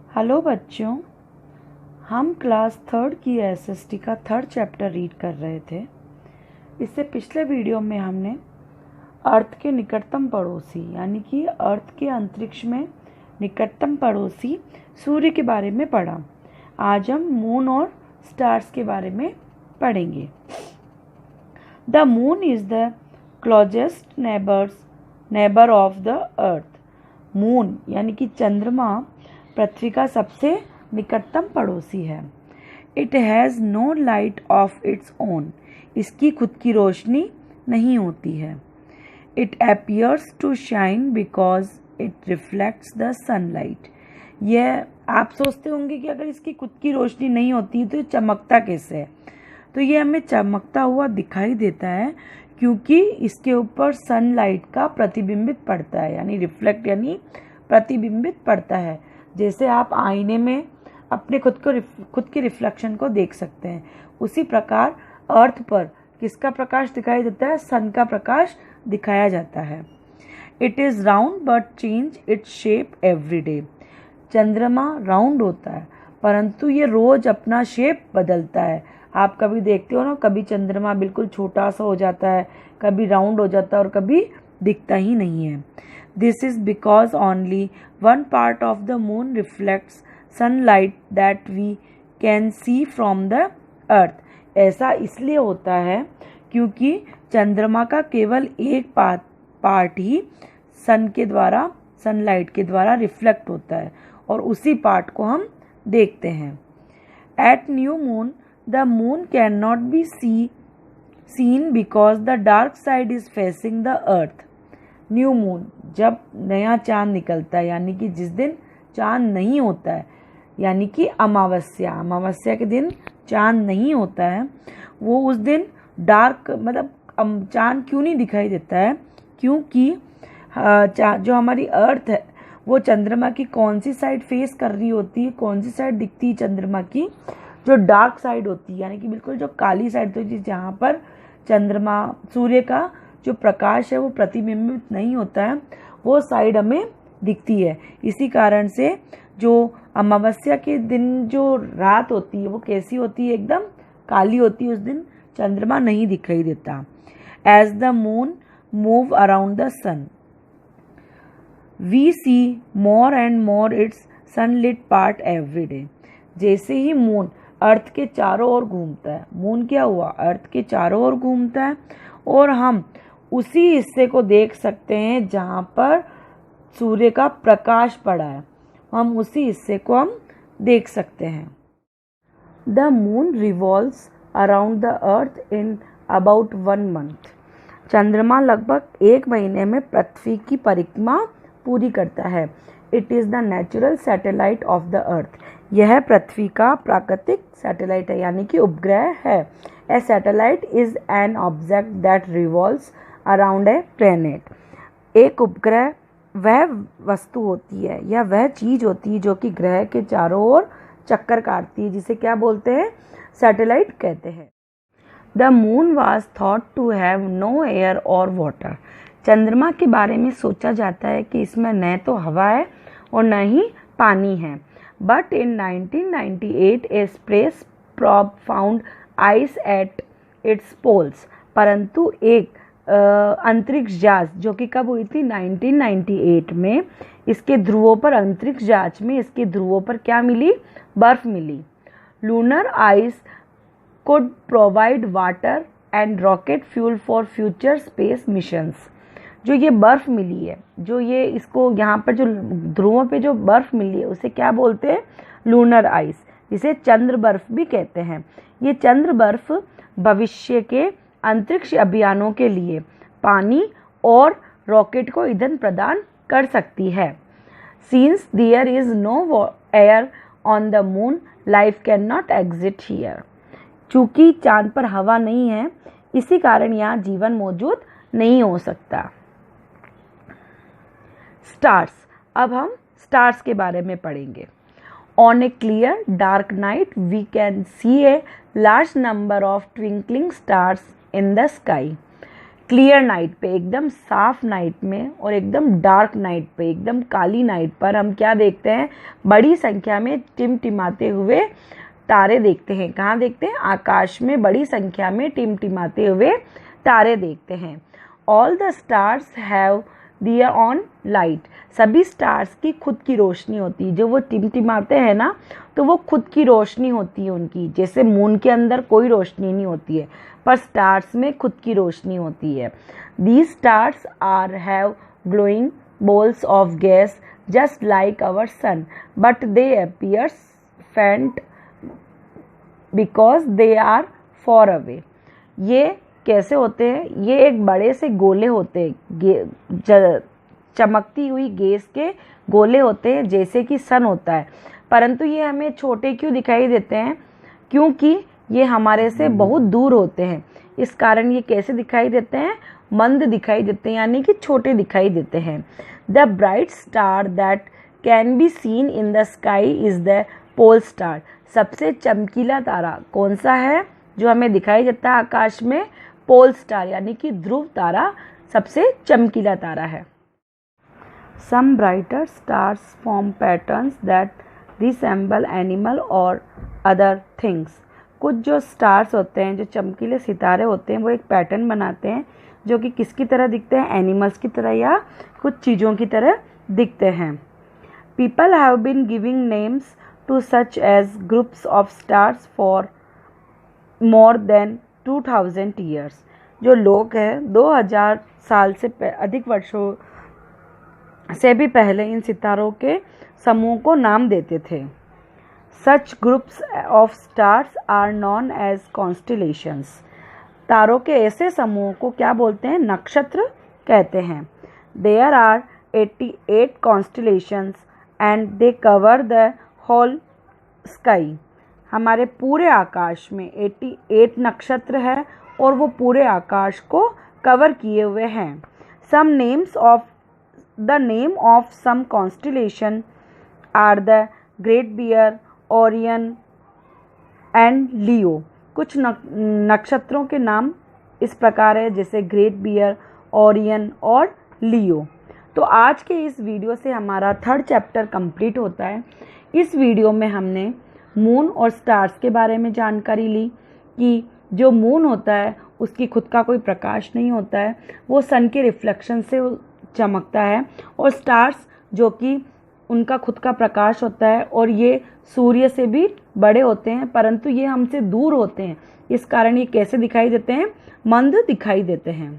Hello बच्चों, हम class third की एसएसटी का थर्ड चैप्टर रीड कर रहे थे। इससे पिछले वीडियो में हमने अर्थ के निकटतम पड़ोसी यानी कि अर्थ के अंतरिक्ष में निकटतम पड़ोसी सूर्य के बारे में पढ़ा। आज हम मून और स्टार्स के बारे में पढ़ेंगे। The moon is the closest neighbour of the earth. Moon यानी कि चंद्रमा पृथ्वी का सबसे निकटतम पड़ोसी है। It has no light of its own. इसकी खुद की रोशनी नहीं होती है। It appears to shine because it reflects the sunlight. यह आप सोचते होंगे कि अगर इसकी खुद की रोशनी नहीं होती तो चमकता कैसे है। तो ये हमें चमकता हुआ दिखाई देता है क्योंकि इसके ऊपर सनलाइट का प्रतिबिंबित पड़ता है, यानी रिफ्लेक्ट यानी प्रतिबिंबित पड़ता है। जैसे आप आईने में अपने खुद के रिफ्लेक्शन को देख सकते हैं, उसी प्रकार अर्थ पर किसका प्रकाश दिखाई देता है? सन का प्रकाश दिखाया जाता है। It is round but change its shape every day. चंद्रमा राउंड होता है परंतु ये रोज अपना शेप बदलता है। आप कभी देखते हो ना, कभी चंद्रमा बिल्कुल छोटा सा हो जाता है, कभी राउंड हो जाता है और कभी दिखता ही नहीं है। This is because only one part of the moon reflects sunlight that we can see from the earth. ऐसा इसलिए होता है क्योंकि चंद्रमा का केवल एक पार्ट ही सनलाइट के द्वारा रिफ्लेक्ट होता है और उसी पार्ट को हम देखते हैं। At new moon, the moon cannot be seen because the dark side is facing the earth. New moon, जब नया चांद निकलता है यानी कि जिस दिन चांद नहीं होता है, यानी कि अमावस्या के दिन चांद नहीं होता है, वो उस दिन डार्क मतलब चांद क्यों नहीं दिखाई देता है? क्योंकि जो हमारी अर्थ है वो चंद्रमा की कौन सी साइड फेस कर रही होती है, कौन सी साइड दिखती है चंद्रमा की? जो डार्क साइड होती है, यानी कि बिल्कुल जो काली साइड होती है, जहाँ पर सूर्य का जो प्रकाश है वो प्रतिबिंबित नहीं होता है, वो साइड हमें दिखती है। इसी कारण से जो अमावस्या के दिन जो रात होती है वो कैसी होती है? एकदम काली होती है। उस दिन चंद्रमा नहीं दिखाई देता। As the moon move around the sun we see more and more its sunlit part every day. जैसे ही मून अर्थ के चारों ओर घूमता है, मून क्या हुआ? अर्थ के चारों ओर घूमता है और हम उसी हिस्से को देख सकते हैं जहाँ पर सूर्य का प्रकाश पड़ा है, हम उसी हिस्से को हम देख सकते हैं। The moon revolves around the earth in about 1 month. चंद्रमा लगभग 1 महीने में पृथ्वी की परिक्रमा पूरी करता है। It is the natural satellite of the अर्थ। यह पृथ्वी का प्राकृतिक सैटेलाइट है, यानी कि उपग्रह है। A satellite is an object that revolves around a planet. एक उपग्रह वह वस्तु होती है या वह चीज होती है जो कि ग्रह के चारों ओर चक्कर काटती है, जिसे क्या बोलते हैं? सैटेलाइट कहते हैं। The moon was thought to have no air और वाटर। चंद्रमा के बारे में सोचा जाता है कि इसमें न तो हवा है और न ही पानी है। But in 1998 a space probe found ice at its poles. परंतु एक अंतरिक्ष जांच जो कि कब हुई थी? 1998 में। इसके ध्रुवों पर अंतरिक्ष जांच में इसके ध्रुवों पर क्या मिली? बर्फ मिली। Lunar ice could provide water and rocket fuel for future space missions। जो ये बर्फ मिली है, जो ये इसको यहाँ पर जो ध्रुवों पे जो बर्फ मिली है उसे क्या बोलते हैं? लूनर आइस, जिसे चंद्र बर्फ भी कहते हैं। ये चंद्र बर्फ भविष्य के अंतरिक्ष अभियानों के लिए पानी और रॉकेट को ईंधन प्रदान कर सकती है। Since there is no air on the moon, life cannot exist here। चूंकि चांद पर हवा नहीं है, इसी कारण यहाँ जीवन मौजूद नहीं हो सकता। स्टार्स, अब हम स्टार्स के बारे में पढ़ेंगे। On a clear dark night we can see a large number of twinkling stars in the sky. Clear night पे, एकदम साफ नाइट में और एकदम डार्क नाइट पे, एकदम काली नाइट पर हम क्या देखते हैं, बड़ी संख्या में टिमटिमाते हुए तारे देखते हैं। कहाँ देखते हैं? आकाश में बड़ी संख्या में टिमटिमाते हुए तारे देखते हैं। All the stars have their on light, सभी स्टार्स की खुद की रोशनी होती है। जो वो टिमटिमाते हैं ना, तो वो खुद की रोशनी होती है उनकी। जैसे मून के अंदर कोई रोशनी नहीं होती है, पर स्टार्स में खुद की रोशनी होती है। These stars are have glowing balls of gas just like our sun, but they appear faint because they are far away. ये कैसे होते हैं? ये एक बड़े से गोले होते हैं, चमकती हुई गैस के गोले होते हैं, जैसे कि सन होता है, परंतु ये हमें छोटे क्यों दिखाई देते हैं? क्योंकि ये हमारे से बहुत दूर होते हैं। इस कारण ये कैसे दिखाई देते हैं? मंद दिखाई देते हैं, यानी कि छोटे दिखाई देते हैं। The bright star that can be seen in the sky is the pole star, सबसे चमकीला तारा कौन सा है जो हमें दिखाई देता है आकाश में? पोल स्टार, यानी कि ध्रुव तारा सबसे चमकीला तारा है। Some brighter stars form patterns that resemble animal और अदर थिंग्स, कुछ जो स्टार्स होते हैं, जो चमकीले सितारे होते हैं, वो एक पैटर्न बनाते हैं जो कि किसकी तरह दिखते हैं? एनिमल्स की तरह या कुछ चीज़ों की तरह दिखते हैं। People have been giving names to such as groups of stars for more than 2000 years, जो लोग हैं 2000 साल से अधिक वर्षों से भी पहले इन सितारों के समूह को नाम देते थे। Such groups of stars are known as constellations, तारों के ऐसे समूह को क्या बोलते हैं? नक्षत्र कहते हैं। There are 88 constellations and they cover the whole sky, हमारे पूरे आकाश में 88 नक्षत्र है और वो पूरे आकाश को कवर किए हुए हैं। Some names of the name of some constellation are the great bear, Orion and Leo, कुछ नक्षत्रों के नाम इस प्रकार है, जैसे ग्रेट बियर, ओरियन और लियो। तो आज के इस वीडियो से हमारा 3rd चैप्टर कंप्लीट होता है। इस वीडियो में हमने मून और स्टार्स के बारे में जानकारी ली कि जो मून होता है उसकी खुद का कोई प्रकाश नहीं होता है, वो सन के रिफ्लेक्शन से चमकता है, और स्टार्स जो कि उनका खुद का प्रकाश होता है और ये सूर्य से भी बड़े होते हैं, परंतु ये हमसे दूर होते हैं। इस कारण ये कैसे दिखाई देते हैं? मंद दिखाई देते हैं।